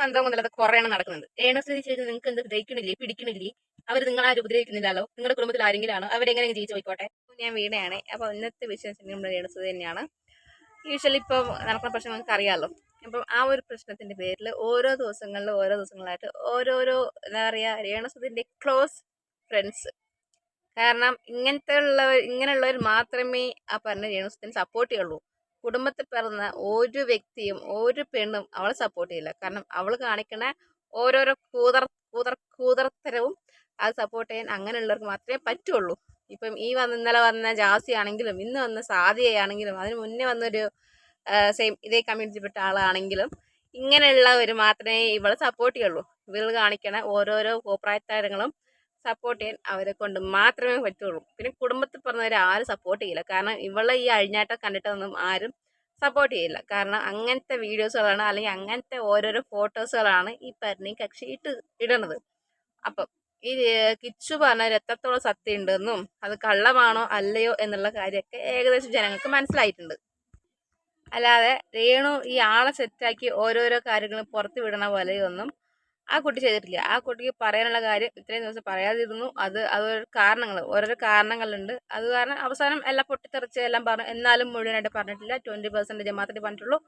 അന്തം കൊണ്ടല്ലാതെ കുറേയാണ് നടക്കുന്നുണ്ട്. രേണുസുതി ചെയ്ത് നിങ്ങൾക്ക് എന്ത് ദഹിക്കണില്ലേ, പിടിക്കണില്ലേ? അവർ നിങ്ങളാരും ഉപദ്രവിക്കുന്നില്ലല്ലോ. നിങ്ങളുടെ കുടുംബത്തിൽ ആരെങ്കിലും ആണോ? അവരെങ്ങനെ ജീവിച്ചു പോയിക്കോട്ടെ. ഞാൻ വീണയാണ്. അപ്പോൾ ഇന്നത്തെ വിഷയം നമ്മുടെ രേണുസുതി തന്നെയാണ്. യൂഷ്വലി ഇപ്പോൾ നടക്കുന്ന പ്രശ്നം നിങ്ങൾക്ക് അറിയാമല്ലോ. അപ്പം ആ ഒരു പ്രശ്നത്തിന്റെ പേരിൽ ഓരോ ദിവസങ്ങളായിട്ട് ഓരോരോ എന്താ പറയുക, രേണുസുതിന്റെ ക്ലോസ് ഫ്രണ്ട്സ്. കാരണം ഇങ്ങനെയുള്ളവർ മാത്രമേ ആ പറഞ്ഞ രേണുസുതിനെ സപ്പോർട്ട് ചെയ്യുള്ളൂ. കുടുംബത്തിൽ പിറന്ന ഒരു വ്യക്തിയും ഒരു പെണ്ണും അവളെ സപ്പോർട്ട് ചെയ്യില്ല. കാരണം അവൾ കാണിക്കുന്ന ഓരോരോ കൂതർത്തരവും അത് സപ്പോർട്ട് ചെയ്യാൻ അങ്ങനെയുള്ളവർക്ക് മാത്രമേ പറ്റുള്ളൂ. ഇപ്പം ഇന്നലെ വന്ന ജാസി ആണെങ്കിലും ഇന്ന് വന്ന സാദിയയാണെങ്കിലും അതിന് മുന്നേ വന്നൊരു സെയിം ഇതേ കമ്മ്യൂണിറ്റിപ്പെട്ട ആളാണെങ്കിലും ഇങ്ങനെയുള്ളവർ മാത്രമേ ഇവളെ സപ്പോർട്ട് ചെയ്യുള്ളൂ. ഇവൾ കാണിക്കണ ഓരോരോ കോപ്രായത്താരങ്ങളും സപ്പോർട്ട് ചെയ്യാൻ അവരെ കൊണ്ട് മാത്രമേ പറ്റുള്ളൂ. പിന്നെ കുടുംബത്തിൽ പറഞ്ഞവരെ ആരും സപ്പോർട്ട് ചെയ്യില്ല. കാരണം ഇവളെ ഈ അഴിഞ്ഞാട്ടം കണ്ടിട്ടൊന്നും ആരും സപ്പോർട്ട് ചെയ്യില്ല. കാരണം അങ്ങനത്തെ വീഡിയോസുകളാണ് അല്ലെങ്കിൽ അങ്ങനത്തെ ഓരോരോ ഫോട്ടോസുകളാണ് ഈ പറഞ്ഞ കക്ഷി ഇടണത്. അപ്പം ഈ കിച്ചു പറഞ്ഞ എത്രത്തോളം സത്യം ഉണ്ടെന്നും അത് കള്ളമാണോ അല്ലയോ എന്നുള്ള കാര്യമൊക്കെ ഏകദേശം ജനങ്ങൾക്ക് മനസ്സിലായിട്ടുണ്ട്. അല്ലാതെ രേണു ഈ ആളെ സെറ്റാക്കി ഓരോരോ കാര്യങ്ങളും പുറത്ത് വിടണ പോലെയൊന്നും ആ കുട്ടി ചെയ്തിട്ടില്ല. ആ കുട്ടിക്ക് പറയാനുള്ള കാര്യം ഇത്രയും ദിവസം പറയാതിരുന്നു. ഓരോരോ കാരണങ്ങളുണ്ട്. അത് കാരണം അവസാനം എല്ലാം പൊട്ടിത്തെറിച്ച് എല്ലാം പറഞ്ഞു. എന്നാലും മുഴുവനായിട്ട് പറഞ്ഞിട്ടില്ല. 20% മാത്രമേ പറഞ്ഞിട്ടുള്ളൂ.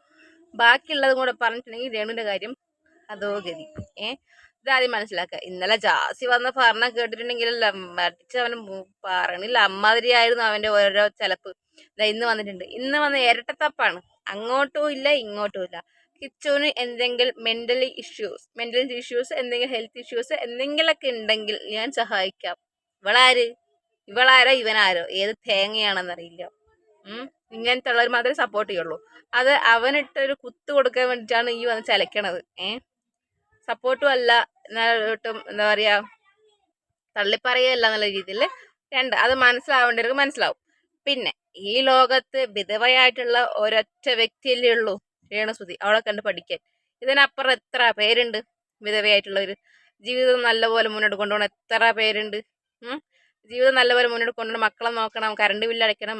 ബാക്കിയുള്ളതും കൂടെ പറഞ്ഞിട്ടുണ്ടെങ്കിൽ രേണുവിന്റെ കാര്യം അതോ ഗതി. ഇതാദ്യം മനസ്സിലാക്കുക. ഇന്നലെ ജാസി വന്ന് പറഞ്ഞ കേട്ടിട്ടുണ്ടെങ്കിൽ അടിച്ച് അവന് പറയണില്ല, അമ്മാതിരിയായിരുന്നു അവന്റെ ഓരോ ചിലപ്പ്. ഇന്ന് വന്നിട്ടുണ്ട്. ഇന്ന് വന്ന ഇരട്ടത്തപ്പാണ്. അങ്ങോട്ടും ഇല്ല ഇങ്ങോട്ടും ഇല്ല. കിച്ചുവിന് എന്തെങ്കിലും മെന്റൽ ഇഷ്യൂസ് എന്തെങ്കിലും ഹെൽത്ത് ഇഷ്യൂസ് എന്തെങ്കിലുമൊക്കെ ഉണ്ടെങ്കിൽ ഞാൻ സഹായിക്കാം. ഇവളാരോ ഇവനാരോ ഏത് തേങ്ങയാണെന്നറിയില്ല. ഇങ്ങനത്തെ ഉള്ളവർ മാത്രമേ സപ്പോർട്ട് ചെയ്യുള്ളൂ. അത് അവനിട്ടൊരു കുത്തു കൊടുക്കാൻ വേണ്ടിയിട്ടാണ് ഈ വന്ന് ചലക്കണത്. സപ്പോർട്ടും അല്ല, ഒട്ടും എന്താ പറയാ, തള്ളിപ്പറയല്ല എന്നുള്ള രീതിയിൽ അത് മനസ്സിലാവേണ്ടവർക്ക് മനസ്സിലാവും. പിന്നെ ഈ ലോകത്ത് വിധവയായിട്ടുള്ള ഒരൊറ്റ വ്യക്തിയല്ലേ ഉള്ളൂ, രേണുസുതി. അവളെ കണ്ട് പഠിക്കാൻ. ഇതിനപ്പുറം എത്ര പേരുണ്ട് വിധവയായിട്ടുള്ളവർ? ജീവിതം നല്ലപോലെ മുന്നോട്ട് കൊണ്ടുപോകണം എത്ര പേരുണ്ട്. ജീവിതം നല്ലപോലെ മുന്നോട്ട് കൊണ്ടുപോകണം, മക്കളെ നോക്കണം, കറണ്ട് ബില്ല് അടയ്ക്കണം,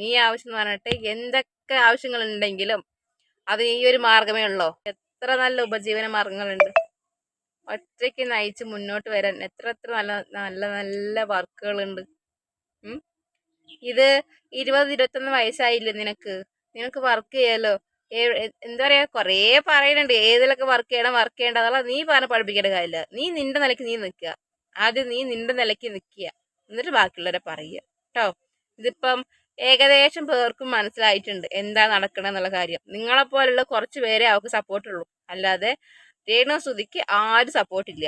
ഈ ആവശ്യം എന്ന് പറഞ്ഞിട്ട് എന്തൊക്കെ ആവശ്യങ്ങളുണ്ടെങ്കിലും അത് ഈ ഒരു മാർഗമേ ഉള്ളൂ. എത്ര നല്ല ഉപജീവന മാർഗങ്ങളുണ്ട്. ഒറ്റയ്ക്ക് നയിച്ച് മുന്നോട്ട് വരാൻ എത്ര നല്ല നല്ല നല്ല വർക്കുകളുണ്ട്. ഇത് 20-21 വയസ്സായില്ലേ നിനക്ക് വർക്ക് ചെയ്യാലോ. എന്താ പറയാ, കൊറേ പറയുന്നുണ്ട് ഏതിലൊക്കെ വർക്ക് ചെയ്യണം അതല്ല നീ പറഞ്ഞ് പഠിപ്പിക്കേണ്ട കാര്യമില്ല. നീ നിന്റെ നിലയ്ക്ക് നീ നിൽക്കുക. ആദ്യം നീ നിന്റെ നിലയ്ക്ക് നിൽക്കുക, എന്നിട്ട് ബാക്കിയുള്ളവരെ പറയുക കേട്ടോ. ഇതിപ്പം ഏകദേശം പേർക്കും മനസ്സിലായിട്ടുണ്ട് എന്താ നടക്കണമെന്നുള്ള കാര്യം. നിങ്ങളെപ്പോലുള്ള കുറച്ച് പേരെ അവർക്ക് സപ്പോർട്ടുള്ളൂ. അല്ലാതെ രേണുസുതിക്ക് ആരും സപ്പോർട്ടില്ല.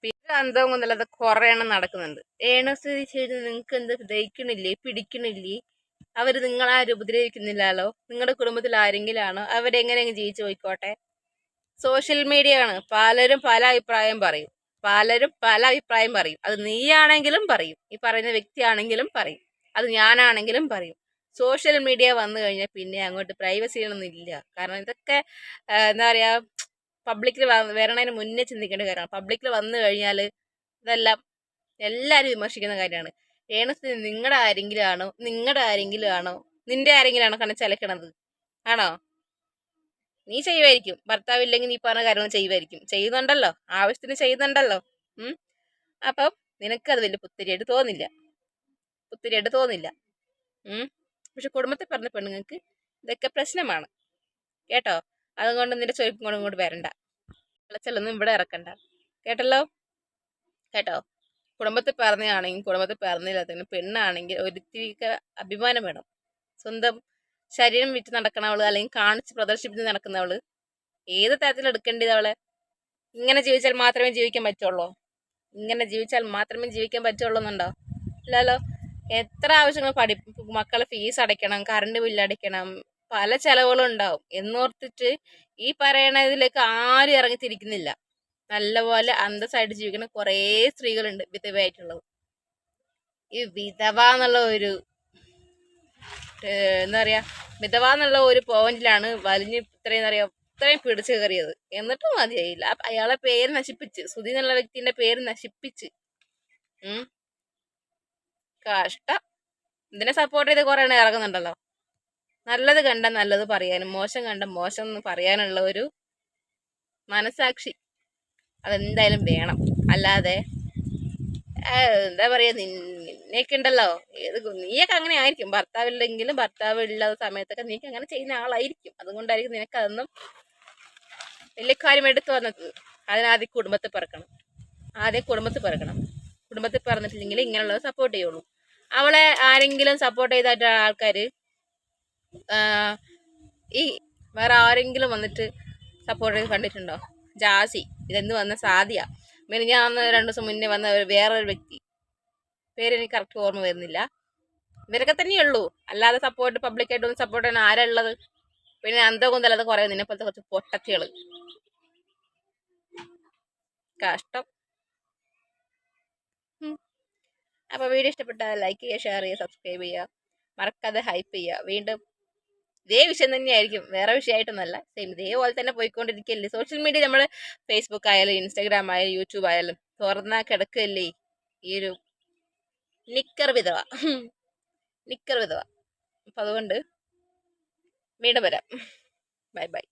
പിന്നെ അന്തവും കൊണ്ടല്ലാതെ കുറെ എണ്ണം നടക്കുന്നുണ്ട്. രേണുസുതി ചെയ്ത് നിങ്ങൾക്ക് എന്ത് ദഹിക്കണില്ലേ, പിടിക്കണില്ലേ? അവര് നിങ്ങളാരും ഉപദ്രവിക്കുന്നില്ലല്ലോ. നിങ്ങളുടെ കുടുംബത്തിൽ ആരെങ്കിലും ആണോ? അവരെങ്ങനെയെങ്കിലും ജീവിച്ചു പോയിക്കോട്ടെ. സോഷ്യൽ മീഡിയ ആണ്. പലരും പല അഭിപ്രായം പറയും. അത് നീയാണെങ്കിലും പറയും, ഈ പറയുന്ന വ്യക്തിയാണെങ്കിലും പറയും, അത് ഞാനാണെങ്കിലും പറയും. സോഷ്യൽ മീഡിയ വന്നു കഴിഞ്ഞാൽ പിന്നെ അങ്ങോട്ട് പ്രൈവസിയൊന്നും ഇല്ല. കാരണം ഇതൊക്കെ എന്താ പറയാ, പബ്ലിക്കിൽ വരണതിന് മുന്നേ ചിന്തിക്കേണ്ട കാര്യമാണ്. പബ്ലിക്കിൽ വന്നു കഴിഞ്ഞാൽ ഇതെല്ലാം എല്ലാവരും വിമർശിക്കുന്ന കാര്യമാണ്. രേണുസുതി നിന്റെ ആരെങ്കിലും ആണോ നിന്റെ ആരെങ്കിലും ആണോ കണ്ണ് ചലക്കണത്? ആണോ? നീ ചെയ്യുമായിരിക്കും. ഭർത്താവില്ലെങ്കിൽ നീ പറഞ്ഞ കാര്യങ്ങൾ ചെയ്യുന്നുണ്ടല്ലോ, ആവശ്യത്തിന് ചെയ്യുന്നുണ്ടല്ലോ. അപ്പം നിനക്കത് വലിയ പുത്തിരിയായിട്ട് തോന്നില്ല. പക്ഷെ കുടുംബത്തിൽ പറഞ്ഞ പെണ്ണുങ്ങൾക്ക് ഇതൊക്കെ പ്രശ്നമാണ് കേട്ടോ. അതുകൊണ്ട് നിന്റെ ചൊരുക്കും ഇങ്ങോട്ട് വരണ്ട, വിളച്ചലൊന്നും ഇവിടെ ഇറക്കണ്ട. കേട്ടോ. കുടുംബത്തിൽ പറഞ്ഞാണെങ്കിൽ കുടുംബത്തിൽ പറഞ്ഞില്ലാത്തതിന് പെണ്ണാണെങ്കിൽ ഒരിത്തിരിക്ക് അഭിമാനം വേണം. സ്വന്തം ശരീരം വിറ്റ് നടക്കണവള് അല്ലെങ്കിൽ കാണിച്ച് പ്രദർശിപ്പിച്ച് നടക്കുന്നവള് ഏത് തരത്തിൽ എടുക്കേണ്ടത്? അവളെ ഇങ്ങനെ ജീവിച്ചാൽ മാത്രമേ ജീവിക്കാൻ പറ്റുള്ളൂ എന്നുണ്ടോ? ഇല്ലല്ലോ. എത്ര ആവശ്യങ്ങൾ മക്കളെ ഫീസ് അടയ്ക്കണം, കറണ്ട് ബില്ല് അടയ്ക്കണം, പല ചെലവുകളും ഉണ്ടാവും. എന്നോർത്തിട്ട് ഈ പറയണതിലേക്ക് ആരും ഇറങ്ങിത്തിരിക്കുന്നില്ല. നല്ലപോലെ അന്തസ്സായിട്ട് ജീവിക്കുന്ന കുറേ സ്ത്രീകളുണ്ട് വിധവയായിട്ടുള്ളത്. ഈ വിധവ എന്നുള്ള ഒരു എന്താ പറയാ, വിധവ എന്നുള്ള ഒരു പോയിന്റിലാണ് വലിഞ്ഞ് ഇത്രയും പിടിച്ചു കയറിയത്. എന്നിട്ടും മതിയായില്ല. അയാളെ പേര് നശിപ്പിച്ച്, സുധി എന്നുള്ള വ്യക്തിന്റെ പേര് നശിപ്പിച്ച്. കഷ്ടം. ഇതിനെ സപ്പോർട്ട് ചെയ്ത് കുറെ എണ്ണം ഇറങ്ങുന്നുണ്ടല്ലോ. നല്ലത് കണ്ട നല്ലത് പറയാനും മോശം കണ്ട മോശം എന്ന് പറയാനുള്ള ഒരു മനസാക്ഷി അതെന്തായാലും വേണം. അല്ലാതെ എന്താ പറയാ, നിന്നെയൊക്കെ ഉണ്ടല്ലോ, നീയൊക്കെ അങ്ങനെ ആയിരിക്കും. ഭർത്താവില്ലെങ്കിലും ഭർത്താവ് ഇല്ലാത്ത സമയത്തൊക്കെ നീക്ക് അങ്ങനെ ചെയ്യുന്ന ആളായിരിക്കും. അതുകൊണ്ടായിരിക്കും നിനക്ക് അതൊന്നും വലിയ കാര്യം എടുത്തു വന്നത്. അതിനാദ്യം കുടുംബത്തിൽ പിറക്കണം. കുടുംബത്തിൽ പറഞ്ഞിട്ടില്ലെങ്കിൽ ഇങ്ങനെയുള്ളത് സപ്പോർട്ട് ചെയ്യുള്ളൂ. അവളെ ആരെങ്കിലും സപ്പോർട്ട് ചെയ്തായിട്ട് ആൾക്കാർ ഈ വേറെ ആരെങ്കിലും വന്നിട്ട് സപ്പോർട്ട് ചെയ്ത് കണ്ടിട്ടുണ്ടോ? ജാസി, ഇതെന്ന് വന്ന സാദിയ, ഞാൻ 2 ദിവസം മുന്നേ വന്ന വേറൊരു വ്യക്തി, പേരെനിക്ക് കറക്റ്റ് ഓർമ്മ വരുന്നില്ല. ഇവരൊക്കെ തന്നെയുള്ളൂ. അല്ലാതെ സപ്പോർട്ട് പബ്ലിക്കായിട്ടൊന്നും സപ്പോർട്ട് ചെയ്യാൻ ആരാ ഉള്ളത്? പിന്നെ അന്തകുന്തല്ലാതെ കുറേ നിന്നെപ്പോലത്തെ കുറച്ച് പൊട്ടത്തികള്. കഷ്ടം. അപ്പോൾ വീഡിയോ ഇഷ്ടപ്പെട്ടാൽ ലൈക്ക് ചെയ്യുക, ഷെയർ ചെയ്യുക, സബ്സ്ക്രൈബ് ചെയ്യുക, മറക്കാതെ ഹൈപ്പ് ചെയ്യുക. വീണ്ടും ഇതേ വിഷയം തന്നെയായിരിക്കും, വേറെ വിഷയമായിട്ടൊന്നല്ല, സെയിം ഇതേപോലെ തന്നെ പോയിക്കൊണ്ടിരിക്കുകയല്ലേ. സോഷ്യൽ മീഡിയ നമ്മൾ ഫേസ്ബുക്ക് ആയാലും ഇൻസ്റ്റാഗ്രാം ആയാലും യൂട്യൂബ് ആയാലും തുറന്നാ കിടക്കുകയല്ലേ ഈ ഒരു നിക്കർ വിധവ. അപ്പം അതുകൊണ്ട് വീണ്ടും വരാം. Bye bye.